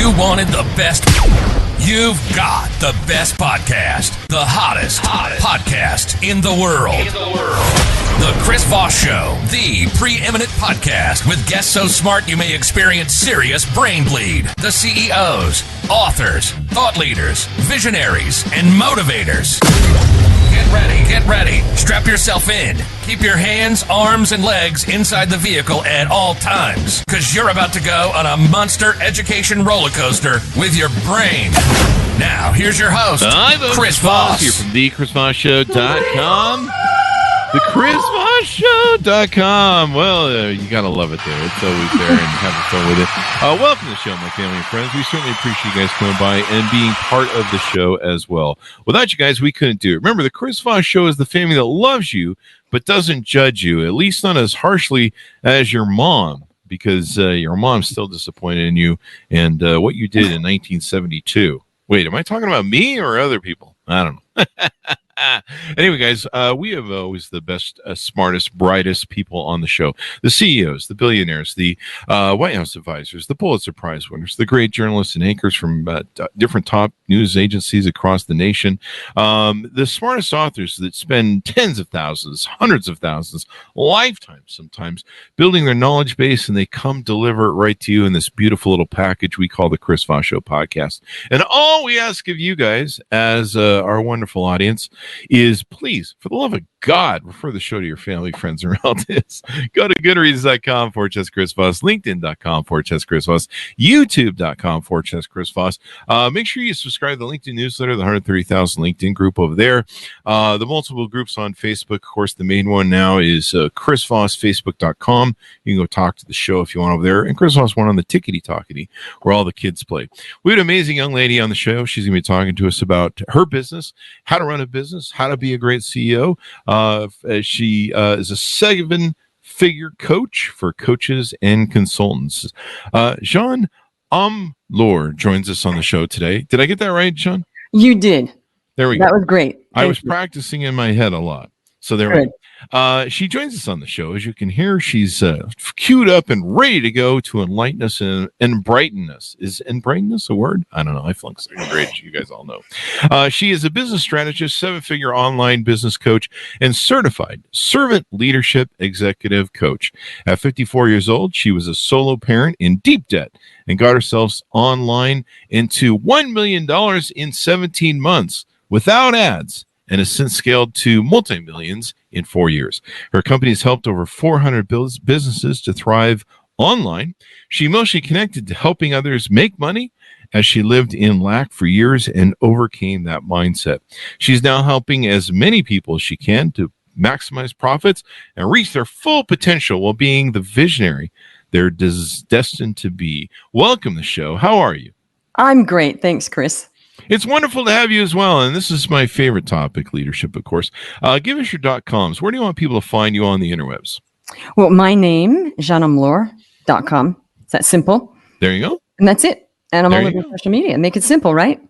You wanted the best. You've got the best podcast. The hottest podcast in the world. The Chris Voss Show, the preeminent podcast with guests so smart you may experience serious brain bleed. The CEOs, authors, thought leaders, visionaries, and motivators. Get ready. Strap yourself in. Keep your hands, arms, and legs inside the vehicle at all times, because you're about to go on a monster education roller coaster with your brain. Now, here's your host, Chris Voss. Here from thechrisvossshow.com. thechrisvossshow.com. Well, you got to love it there. It's always there and having fun with it. Welcome to the show, my family and friends. We certainly appreciate you guys coming by and being part of the show as well. Without you guys, we couldn't do it. Remember, the Chris Voss Show is the family that loves you but doesn't judge you, at least not as harshly as your mom, because your mom's still disappointed in you and what you did in 1972. Wait, am I talking about me or other people? I don't know. Anyway, guys, we have always the best, smartest, brightest people on the show. The CEOs, the billionaires, the White House advisors, the Pulitzer Prize winners, the great journalists and anchors from different top news agencies across the nation, the smartest authors that spend tens of thousands, hundreds of thousands, lifetimes sometimes, building their knowledge base, and they come deliver it right to you in this beautiful little package we call the Chris Voss Show podcast. And all we ask of you guys as our wonderful audience is, please, for the love of God, refer the show to your family, friends, and relatives. Go to goodreads.com/Chris Voss, LinkedIn.com/Chris Voss, YouTube.com/Chris Voss. Make sure you subscribe to the LinkedIn newsletter, the 130,000 LinkedIn group over there. The multiple groups on Facebook. Of course, the main one now is Chris Voss, Facebook.com. You can go talk to the show if you want over there. And Chris Voss one on the Tickety Talkety, where all the kids play. We had an amazing young lady on the show. She's going to be talking to us about her business, how to run a business, how to be a great CEO. She is a 7-figure coach for coaches and consultants. Jeanne Omlor joins us on the show today. Did I get that right, Jeanne? You did. There we go. That was great. I was practicing in my head a lot. So there we go. She joins us on the show. As you can hear, she's queued up and ready to go to enlighten us and brighten us. Is brighten us a word? I don't know. I flunked second grade, as you guys all know. She is a business strategist, 7-figure online business coach, and certified servant leadership executive coach. At 54 years old, she was a solo parent in deep debt and got herself online into $1 million in 17 months without ads, and has since scaled to multimillions in 4 years. Her company has helped over 400 businesses to thrive online. She mostly connected to helping others make money as she lived in lack for years and overcame that mindset. She's now helping as many people as she can to maximize profits and reach their full potential while being the visionary they're destined to be. Welcome to the show. How are you? I'm great. Thanks, Chris. It's wonderful to have you as well. And this is my favorite topic, leadership, of course. Give us your .coms. Where do you want people to find you on the interwebs? Well, my name, JeanneOmlor.com. It's that simple. There you go. And that's it. And I'm all over social media. Make it simple, right?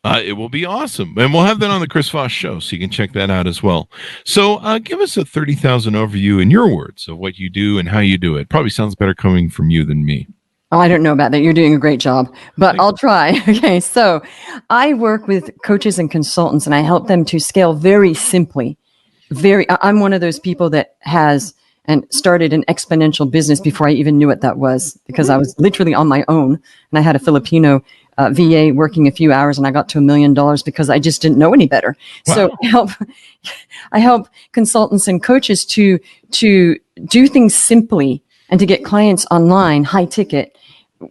It will be awesome. And we'll have that on the Chris Voss Show, so you can check that out as well. So give us a 30,000 overview in your words of what you do and how you do it. Probably sounds better coming from you than me. Oh, I don't know about that. You're doing a great job, but I'll try. Okay, so I work with coaches and consultants, and I help them to scale very simply. I'm one of those people that has and started an exponential business before I even knew what that was, because I was literally on my own, and I had a Filipino VA working a few hours, and I got to $1 million because I just didn't know any better. Wow. So I help consultants and coaches to do things simply and to get clients online, high ticket,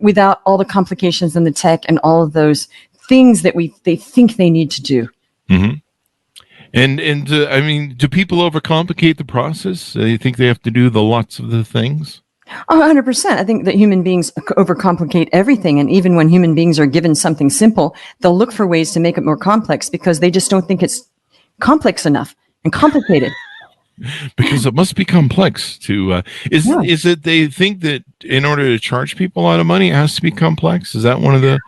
without all the complications and the tech and all of those things that they think they need to do. Mm-hmm. And I mean, do people overcomplicate the process? You think they have to do the lots of the things? 100%. I think that human beings overcomplicate everything. And even when human beings are given something simple, they'll look for ways to make it more complex because they just don't think it's complex enough and complicated. Because it must be complex to is it they think that in order to charge people a lot of money it has to be complex? Is that one of the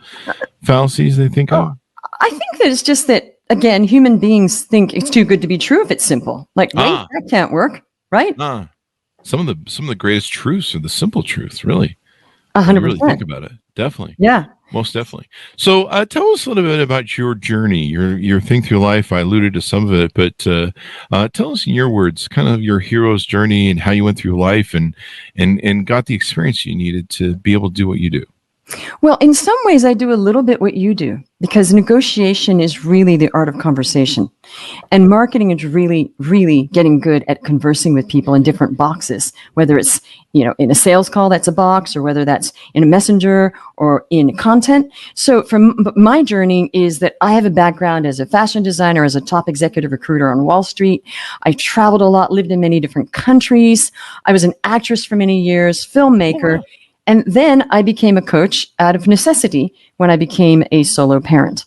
fallacies they think of? I think that it's just that, again, human beings think it's too good to be true if it's simple. Like, wait, that can't work, right? Some of the greatest truths are the simple truths, really. 100%. You really think about it, definitely. Yeah. Most definitely. So tell us a little bit about your journey, your thing through life. I alluded to some of it, but tell us in your words, kind of your hero's journey and how you went through life and got the experience you needed to be able to do what you do. Well, in some ways, I do a little bit what you do, because negotiation is really the art of conversation. And marketing is really, really getting good at conversing with people in different boxes, whether it's, in a sales call, that's a box, or whether that's in a messenger or in content. So from my journey is that I have a background as a fashion designer, as a top executive recruiter on Wall Street. I traveled a lot, lived in many different countries. I was an actress for many years, filmmaker. And then I became a coach out of necessity when I became a solo parent.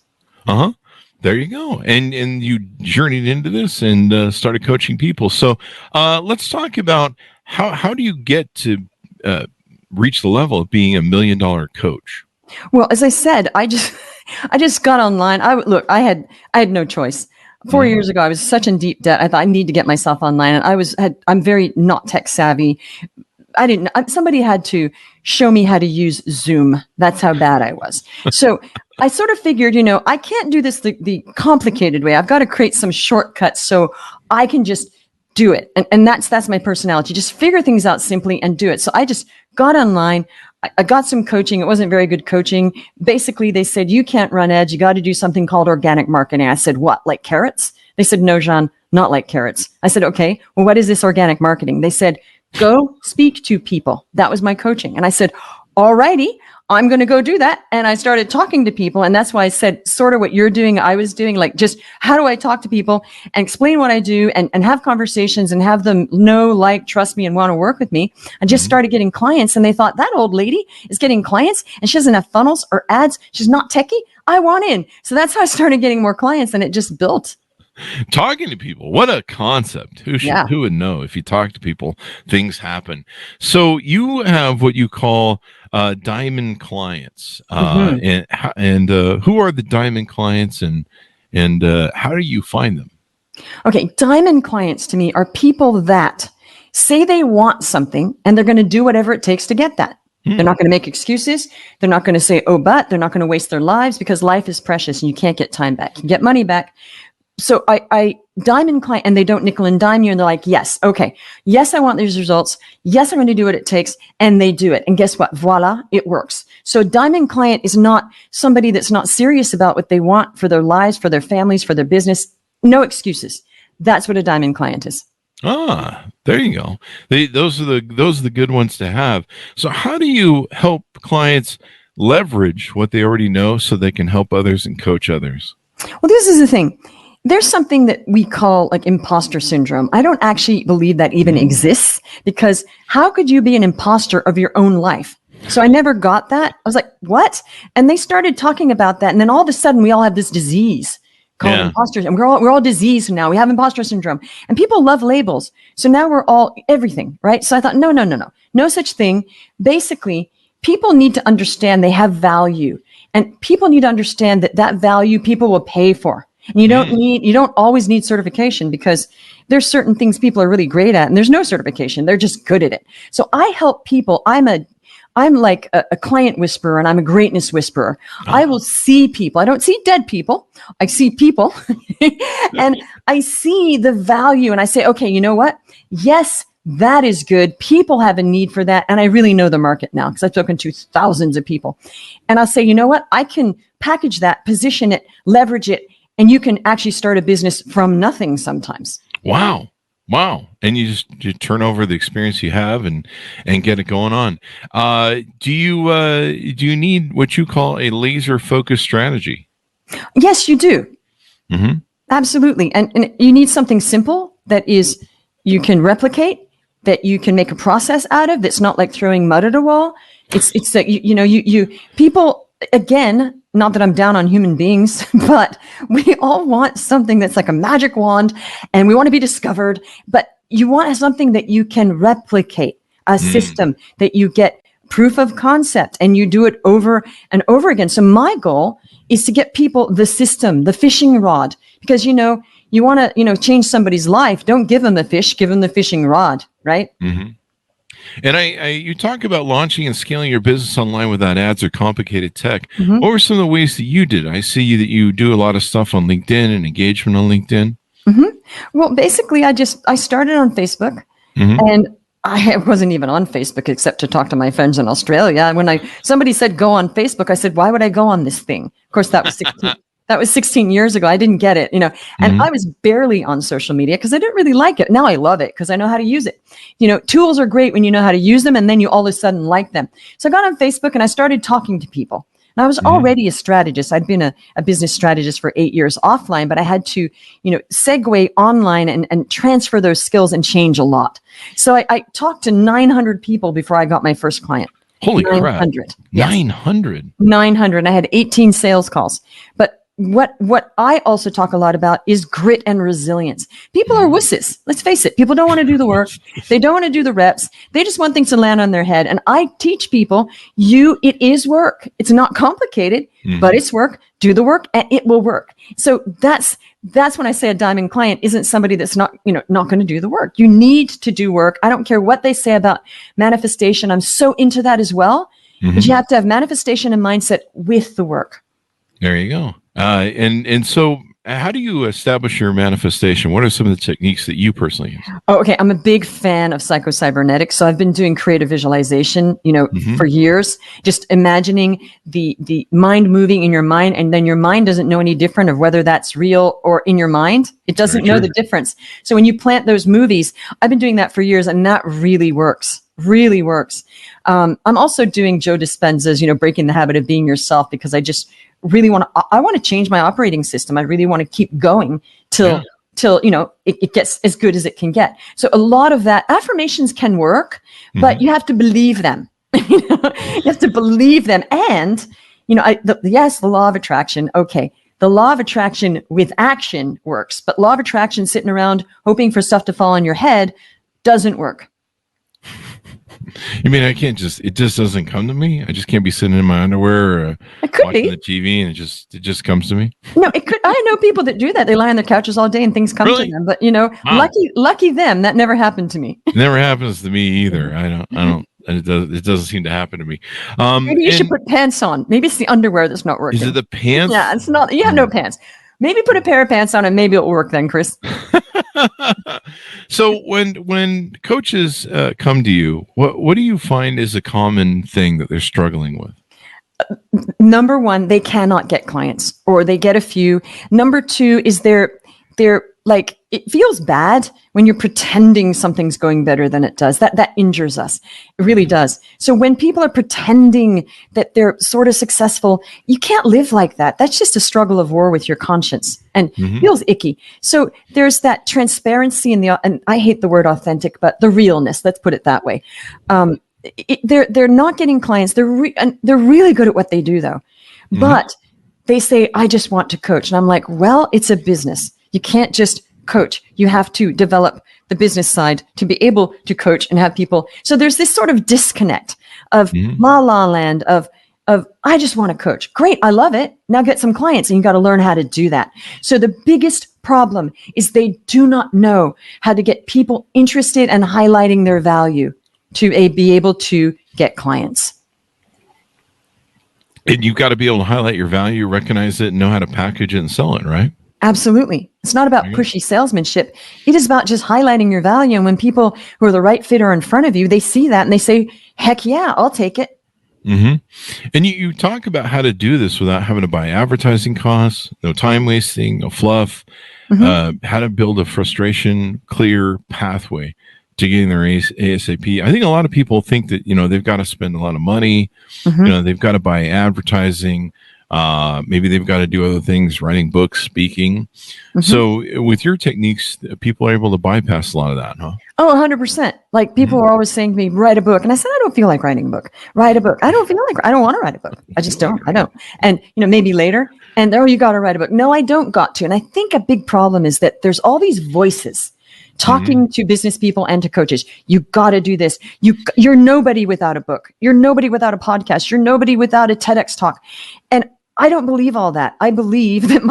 There you go. And you journeyed into this and started coaching people. So let's talk about how do you get to reach the level of being $1 million coach? Well, as I said, I just got online. I had no choice. 4 years ago, I was such in deep debt. I thought I need to get myself online, and I'm very not tech savvy. Somebody had to show me how to use Zoom. That's how bad I was. So I sort of figured, I can't do this the complicated way. I've got to create some shortcuts so I can just do it. And that's my personality. Just figure things out simply and do it. So I just got online. I got some coaching. It wasn't very good coaching. Basically, they said, you can't run ads. You got to do something called organic marketing. I said, what, like carrots? They said, no, Jeanne, not like carrots. I said, okay, well, what is this organic marketing? They said, go speak to people. That was my coaching. And I said, all righty, I'm going to go do that. And I started talking to people. And that's why I said sort of what you're doing, I was doing, like, just how do I talk to people and explain what I do and have conversations and have them know, like, trust me and want to work with me. I just started getting clients, and they thought, that old lady is getting clients and she doesn't have funnels or ads. She's not techie. I want in. So that's how I started getting more clients, and it just built. Talking to people, what a concept. Who would know? If you talk to people, things happen. So you have what you call diamond clients, and who are the diamond clients, and how do you find them? Okay, diamond clients to me are people that say they want something and they're going to do whatever it takes to get that. They're not going to make excuses. They're not going to say, oh, but they're not going to waste their lives, because life is precious and you can't get time back. You can get money back. So I diamond client, and they don't nickel and dime you, and they're like, yes, okay, yes, I want these results. Yes, I'm going to do what it takes, and they do it. And guess what? Voila, it works. So diamond client is not somebody that's not serious about what they want for their lives, for their families, for their business. No excuses. That's what a diamond client is. There you go. Those are the good ones to have. So how do you help clients leverage what they already know so they can help others and coach others? Well, this is the thing. There's something that we call like imposter syndrome. I don't actually believe that even exists, because how could you be an imposter of your own life? So I never got that. I was like, what? And they started talking about that. And then all of a sudden we all have this disease called imposter. And we're all diseased now. We have imposter syndrome, and people love labels. So now we're all everything, right? So I thought, no such thing. Basically, people need to understand they have value, and people need to understand that value people will pay for. And you don't always need certification, because there's certain things people are really great at, and there's no certification. They're just good at it. So I help people. I'm like a client whisperer, and I'm a greatness whisperer. I will see people. I don't see dead people. I see people and I see the value, and I say, okay, you know what? Yes, that is good. People have a need for that. And I really know the market now, because I've spoken to thousands of people. And I'll say, you know what? I can package that, position it, leverage it, and you can actually start a business from nothing sometimes. Wow. And you turn over the experience you have and get it going on. Do you need what you call a laser focused strategy? Yes, you do. Mm-hmm. Absolutely. And you need something simple that is you can replicate, that you can make a process out of, that's not like throwing mud at a wall. It's that you people, again, not that I'm down on human beings, but we all want something that's like a magic wand, and we want to be discovered, but you want something that you can replicate, a system that you get proof of concept, and you do it over and over again. So my goal is to get people the system, the fishing rod, because, you want to, change somebody's life. Don't give them the fish, give them the fishing rod, right? Mm-hmm. And you talk about launching and scaling your business online without ads or complicated tech. Mhm. What were some of the ways that you did? I see that you do a lot of stuff on LinkedIn and engagement on LinkedIn. Well, basically, I started on Facebook, Mhm. and I wasn't even on Facebook except to talk to my friends in Australia. When somebody said go on Facebook, I said, why would I go on this thing? Of course, that was 16. That was 16 years ago. I didn't get it, and Mhm. I was barely on social media because I didn't really like it. Now I love it because I know how to use it. Tools are great when you know how to use them, and then you all of a sudden like them. So I got on Facebook and I started talking to people. And I was already a strategist. I'd been a business strategist for 8 years offline, but I had to, segue online and transfer those skills and change a lot. So I talked to 900 people before I got my first client. Holy crap. 900. Yes. 900. 900. I had 18 sales calls. But what I also talk a lot about is grit and resilience. People are wusses. Let's face it. People don't want to do the work. They don't want to do the reps. They just want things to land on their head. And I teach people, it is work. It's not complicated, but it's work. Do the work and it will work. So that's when I say a diamond client isn't somebody that's not going to do the work. You need to do work. I don't care what they say about manifestation. I'm so into that as well. But you have to have manifestation and mindset with the work. There you go. And so how do you establish your manifestation? What are some of the techniques that you personally use? Oh, okay. I'm a big fan of psychocybernetics. So I've been doing creative visualization, for years, just imagining the mind moving in your mind. And then your mind doesn't know any different of whether that's real or in your mind. It doesn't know the difference. So when you plant those movies, I've been doing that for years and that really works. Really works. I'm also doing Joe Dispenza's, breaking the habit of being yourself, because I just really want to change my operating system. I really want to keep going till it gets as good as it can get. So a lot of that affirmations can work, but you have to believe them. You have to believe them. And, the law of attraction. Okay. The law of attraction with action works, but law of attraction sitting around hoping for stuff to fall on your head doesn't work. You mean it just doesn't come to me? I just can't be sitting in my underwear or watching the TV and it just comes to me? No, it could. I know people that do that. They lie on their couches all day and things come to them. But wow. lucky them. That never happened to me. It never happens to me either. I don't. It doesn't seem to happen to me. Maybe you should put pants on. Maybe it's the underwear that's not working. Is it the pants? Yeah, it's not. You have no pants. Maybe put a pair of pants on and maybe it'll work then, Chris. So when coaches come to you, what do you find is a common thing that they're struggling with? Number one, they cannot get clients, or they get a few. Number two is they're like, it feels bad when you're pretending something's going better than it does. That injures us. It really does. So when people are pretending that they're sort of successful, you can't live like that. That's just a struggle of war with your conscience and feels icky. So there's that transparency and I hate the word authentic, but the realness, let's put it that way. They're not getting clients. They're really good at what they do though. But they say, I just want to coach. And I'm like, well, it's a business. You can't just coach. You have to develop the business side to be able to coach and have people. So there's this sort of disconnect of la la land of I just want to coach. Great. I love it. Now get some clients and you got to learn how to do that. So the biggest problem is they do not know how to get people interested and highlighting their value to be able to get clients. And you've got to be able to highlight your value, recognize it, and know how to package it and sell it, right? Absolutely. It's not about pushy salesmanship. It is about just highlighting your value. And when people who are the right fit are in front of you, they see that and they say, heck yeah, I'll take it. And you talk about how to do this without having to buy advertising costs, no time wasting, no fluff, how to build a frustration clear pathway to getting their ASAP. I think a lot of people think that, they've got to spend a lot of money, they've got to buy advertising. Maybe they've got to do other things, writing books, speaking. So with your techniques, people are able to bypass a lot of that, huh? Oh, 100%. Like people are always saying to me, write a book. And I said, I don't feel like writing a book. Write a book. I don't want to write a book. I just don't. I don't. And, maybe later. And, you got to write a book. No, I don't got to. And I think a big problem is that there's all these voices talking to business people and to coaches. You got to do this. You're nobody without a book. You're nobody without a podcast. You're nobody without a TEDx talk. And I don't believe all that. I believe that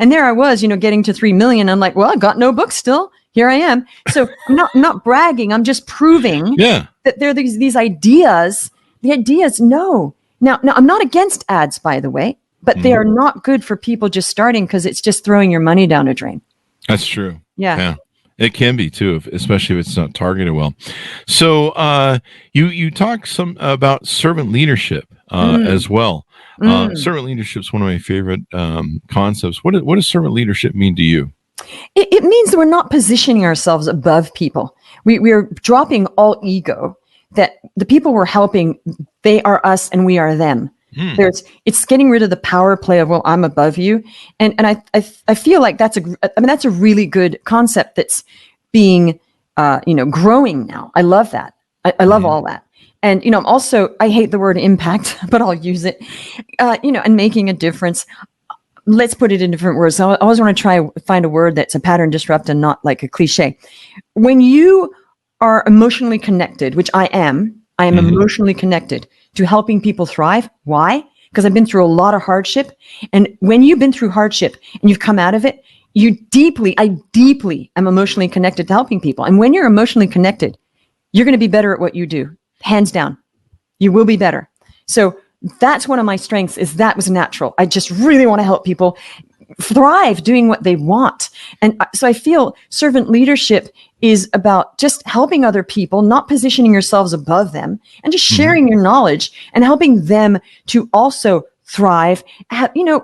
and there I was, getting to 3 million. I'm like, well, I got no book still. here I am. So I'm not bragging. I'm just proving that there are these ideas. The ideas, no. Now, I'm not against ads, by the way, but they are not good for people just starting because it's just throwing your money down a drain. That's true. Yeah. It can be too, especially if it's not targeted well. So you talk some about servant leadership as well. Servant leadership is one of my favorite concepts. What does servant leadership mean to you? It means that we're not positioning ourselves above people. We're dropping all ego. That the people we're helping, they are us and we are them. It's getting rid of the power play of, well, I'm above you. And I feel like that's a really good concept that's being, growing now. I love that. I love all that. And, I hate the word impact, but I'll use it, and making a difference. Let's put it in different words. I always want to find a word that's a pattern disrupt and not like a cliche. When you are emotionally connected, which I am emotionally connected to helping people thrive. Why? Because I've been through a lot of hardship. And when you've been through hardship and you've come out of it, I deeply am emotionally connected to helping people. And when you're emotionally connected, you're going to be better at what you do. Hands down. You will be better. So that's one of my strengths, is that was natural. I just really want to help people thrive doing what they want. And so I feel servant leadership is about just helping other people, not positioning yourselves above them, and just sharing your knowledge and helping them to also thrive.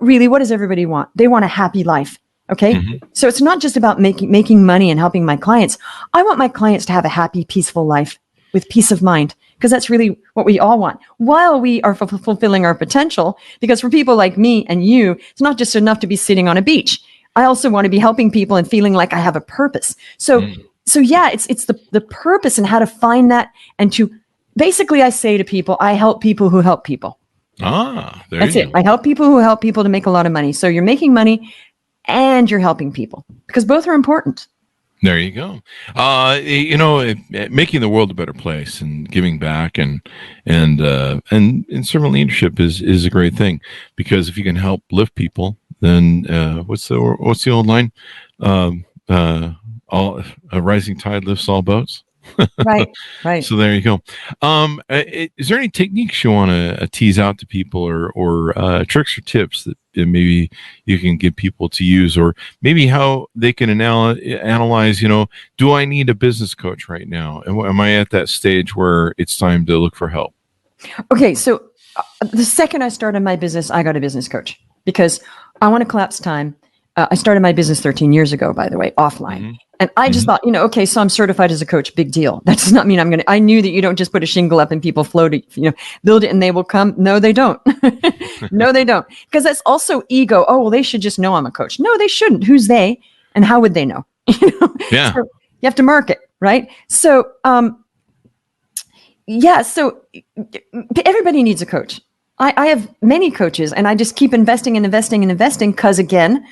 Really, what does everybody want? They want a happy life. Okay. So it's not just about making money and helping my clients. I want my clients to have a happy, peaceful life with peace of mind, because that's really what we all want while we are fulfilling our potential. Because for people like me and you, it's not just enough to be sitting on a beach. I also want to be helping people and feeling like I have a purpose. So yeah, it's the purpose and how to find that. And to basically, I say to people, I help people who help people. That's it. I help people who help people to make a lot of money. So you're making money and you're helping people, because both are important. There you go. Making the world a better place and giving back and servant leadership is a great thing, because if you can help lift people, then what's the old line? A rising tide lifts all boats. Right. So there you go. Is there any techniques you want to tease out to people, or tricks or tips that maybe you can get people to use, or maybe how they can analyze, do I need a business coach right now? And am I at that stage where it's time to look for help? Okay. So the second I started my business, I got a business coach, because I want to collapse time. I started my business 13 years ago, by the way, offline. And I just thought, okay, so I'm certified as a coach, big deal. That does not mean I knew that you don't just put a shingle up and people float it, build it and they will come. No, they don't. No, they don't. Because that's also ego. Oh, well, they should just know I'm a coach. No, they shouldn't. Who's they? And how would they know? Yeah. So you have to market, right? So, so everybody needs a coach. I have many coaches, and I just keep investing and investing and investing because, again,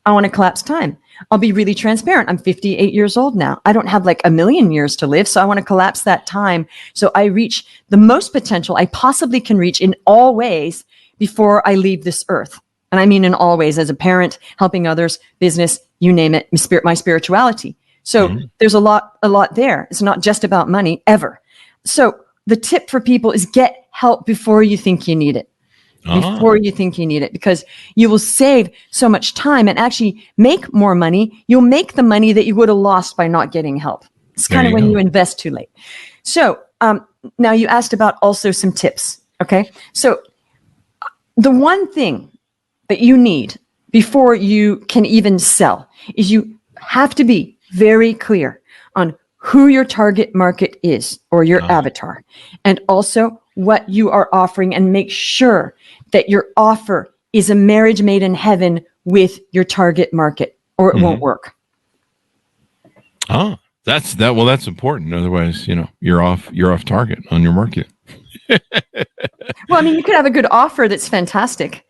I want to collapse time. I'll be really transparent. I'm 58 years old now. I don't have like a million years to live, so I want to collapse that time so I reach the most potential I possibly can reach in all ways before I leave this earth. And I mean in all ways, as a parent, helping others, business, you name it, my spirituality. So there's a lot there. It's not just about money, ever. So the tip for people is get help before you think you need it. Before you think you need it, because you will save so much time and actually make more money. You'll make the money that you would have lost by not getting help. It's kind of when you invest too late. So now you asked about also some tips. Okay. So the one thing that you need before you can even sell is you have to be very clear on who your target market is, or your avatar, and also what you are offering, and make sure that your offer is a marriage made in heaven with your target market, or it won't work. That's important. Otherwise, you're off target on your market. Well, I mean, you could have a good offer that's fantastic,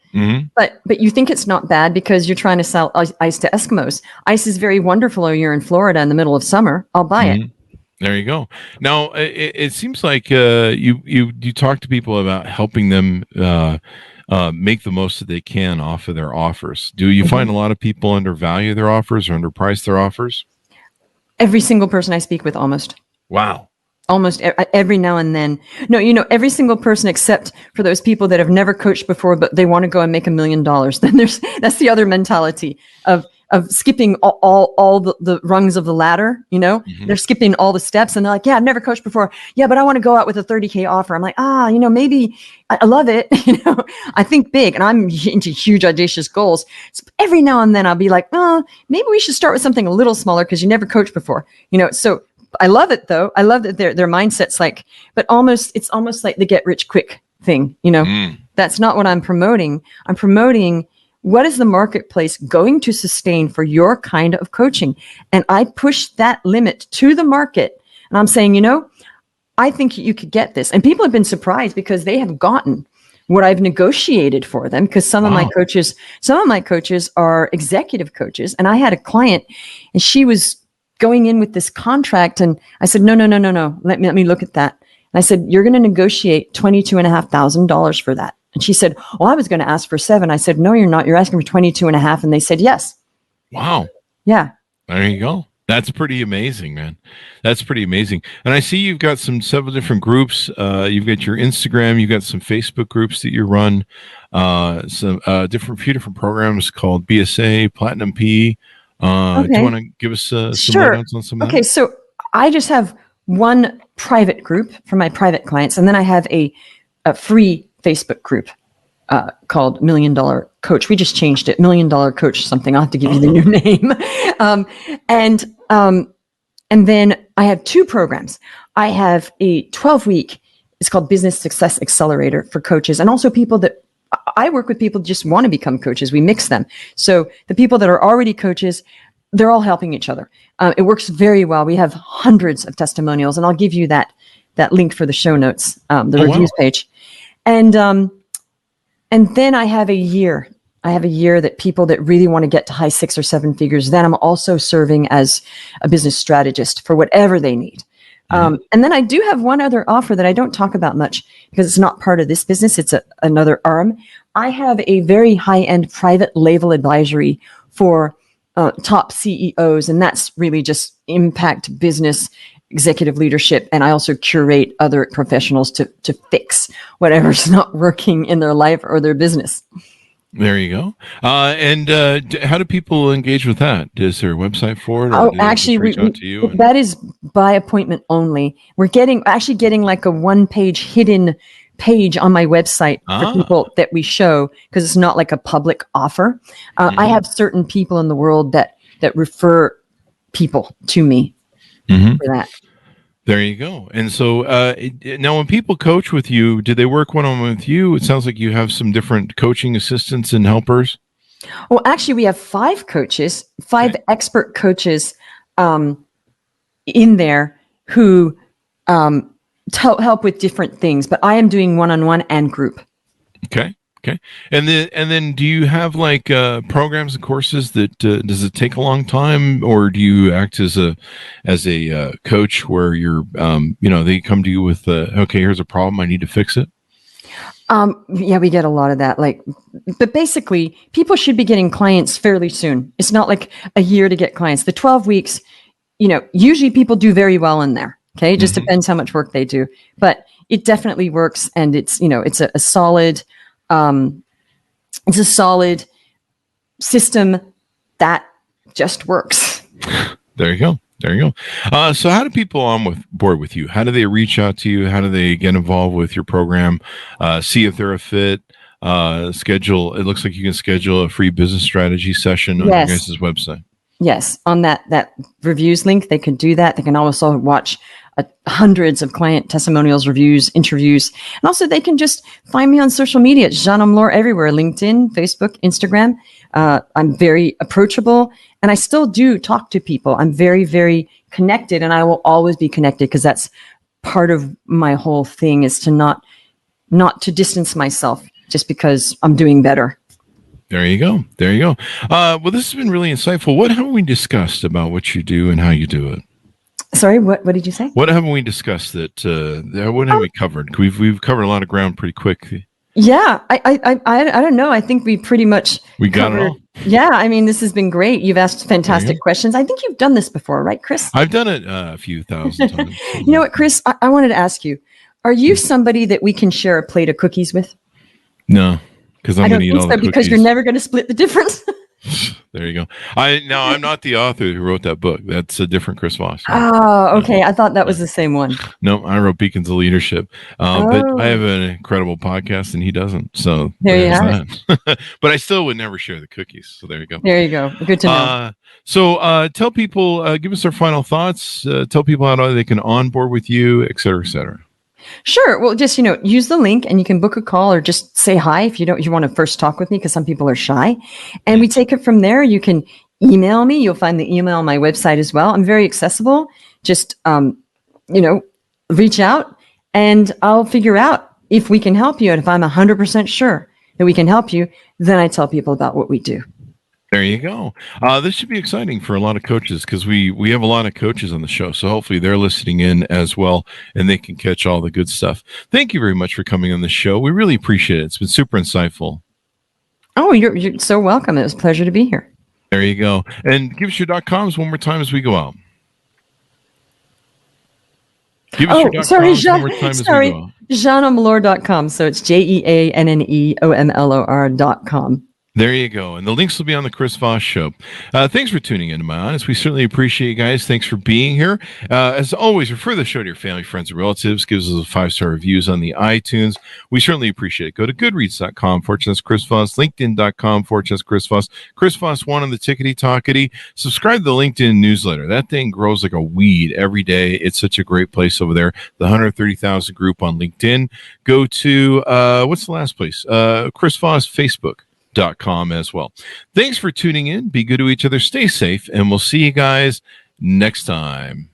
but you think it's not bad because you're trying to sell ice to Eskimos. Ice is very wonderful. You're in Florida in the middle of summer. I'll buy it. There you go. Now, it seems like you talk to people about helping them make the most that they can off of their offers. Do you find a lot of people undervalue their offers or underprice their offers? Every single person I speak with, Wow. almost every now and then. No, every single person except for those people that have never coached before, but they want to go and make $1 million. Then that's the other mentality of skipping all the rungs of the ladder. They're skipping all the steps, and they're like, yeah, I've never coached before. Yeah, but I want to go out with a 30K offer. I'm like, maybe I love it. I think big, and I'm into huge, audacious goals. So every now and then I'll be like, maybe we should start with something a little smaller because you never coached before. So I love it though. I love that their mindset's like, but it's almost like the get rich quick thing. That's not what I'm promoting. I'm promoting what is the marketplace going to sustain for your kind of coaching? And I push that limit to the market. And I'm saying, I think you could get this. And people have been surprised because they have gotten what I've negotiated for them. Because some of my coaches are executive coaches. And I had a client and she was going in with this contract. And I said, no. Let me look at that. And I said, you're going to negotiate $22,500 for that. And she said, well, I was going to ask for $7,000. I said, no, you're not. You're asking for $22,500. And they said, yes. Wow. Yeah. There you go. That's pretty amazing, man. That's pretty amazing. And I see you've got several different groups. You've got your Instagram. You've got some Facebook groups that you run. Some few different programs called BSA, Platinum P. Okay. Do you want to give us some Sure. notes on some of that? Okay, so I just have one private group for my private clients, and then I have a free Facebook group called $1 Million Coach. We just changed it, $1 Million Coach something. I'll have to give you the new name. And then I have two programs. I have a 12-week, it's called Business Success Accelerator for coaches, and also people that I work with people that just want to become coaches. We mix them. So the people that are already coaches, they're all helping each other. It works very well. We have hundreds of testimonials, and I'll give you that link for the show notes, the reviews page. And then I have a year. I have a year that people that really want to get to high 6 or 7 figures, then I'm also serving as a business strategist for whatever they need. And then I do have one other offer that I don't talk about much because it's not part of this business. It's another arm. I have a very high-end private label advisory for top CEOs, and that's really just impact business executive leadership. And I also curate other professionals to fix whatever's not working in their life or their business. There you go. And how do people engage with that? Is there a website for it? Or Actually, that is by appointment only. We're getting like a one-page hidden page on my website for people that we show because it's not like a public offer. I have certain people in the world that refer people to me for that. There you go. And so now when people coach with you, do they work one-on-one with you? It sounds like you have some different coaching assistants and helpers. Well, actually, we have 5 coaches, 5 expert coaches in there who help with different things. But I am doing one-on-one and group. Okay. And then do you have like programs and courses that does it take a long time, or do you act as a coach where you're they come to you with okay, here's a problem, I need to fix it? Yeah, we get a lot of that. But basically, people should be getting clients fairly soon. It's not like a year to get clients. The 12 weeks, usually people do very well in there. Okay, it just depends how much work they do, but it definitely works, and it's it's a solid. It's a solid system that just works. There you go. So how do people on board with you? How do they reach out to you? How do they get involved with your program? See if they're a fit. Schedule. It looks like you can schedule a free business strategy session on your guys' website. Yes, on that reviews link, they can do that. They can also watch hundreds of client testimonials, reviews, interviews. And also they can just find me on social media. Jeanne Omlor everywhere, LinkedIn, Facebook, Instagram. I'm very approachable, and I still do talk to people. I'm very, very connected, and I will always be connected because that's part of my whole thing is to not to distance myself just because I'm doing better. There you go. Well, this has been really insightful. What have we discussed about what you do and how you do it? Sorry, what did you say? What haven't we discussed what have we covered? We've covered a lot of ground pretty quick. Yeah, I don't know. I think we pretty much got it all. Yeah, I mean, this has been great. You've asked fantastic questions. I think you've done this before, right, Chris? I've done it a few thousand times. You know what, Chris? I wanted to ask you, are you somebody that we can share a plate of cookies with? No, because I'm going to eat all the cookies. Because you're never going to split the difference. There you go. I'm not the author who wrote that book. That's a different Chris Voss. Oh, okay. I thought that was the same one. No, I wrote Beacons of Leadership. But I have an incredible podcast and he doesn't. So there you have it. But I still would never share the cookies. So there you go. There you go. Good to know. So tell people, give us their final thoughts. Tell people how they can onboard with you, et cetera, et cetera. Sure. Well, just, use the link and you can book a call or just say hi if you want to first talk with me, because some people are shy. And we take it from there. You can email me. You'll find the email on my website as well. I'm very accessible. Just, reach out and I'll figure out if we can help you. And if I'm 100% sure that we can help you, then I tell people about what we do. There you go. This should be exciting for a lot of coaches because we have a lot of coaches on the show. So hopefully they're listening in as well and they can catch all the good stuff. Thank you very much for coming on the show. We really appreciate it. It's been super insightful. Oh, you're so welcome. It was a pleasure to be here. There you go. And give us your .coms one more time as we go out. Give us your .coms one more time as we go out. JeanneOmlor.com. So it's JeanneOmlor.com. There you go. And the links will be on the Chris Voss Show. Thanks for tuning in to My Honest. We certainly appreciate you guys. Thanks for being here. As always, refer the show to your family, friends, and relatives. Give us 5-star reviews on the iTunes. We certainly appreciate it. Go to goodreads.com/Chris Voss, linkedin.com/Chris Voss, Chris Voss 1 on the tickety-talkety. Subscribe to the LinkedIn newsletter. That thing grows like a weed every day. It's such a great place over there. The 130,000 group on LinkedIn. Go to, what's the last place? Chris Voss Facebook.com as well. Thanks for tuning in. Be good to each other. Stay safe, and we'll see you guys next time.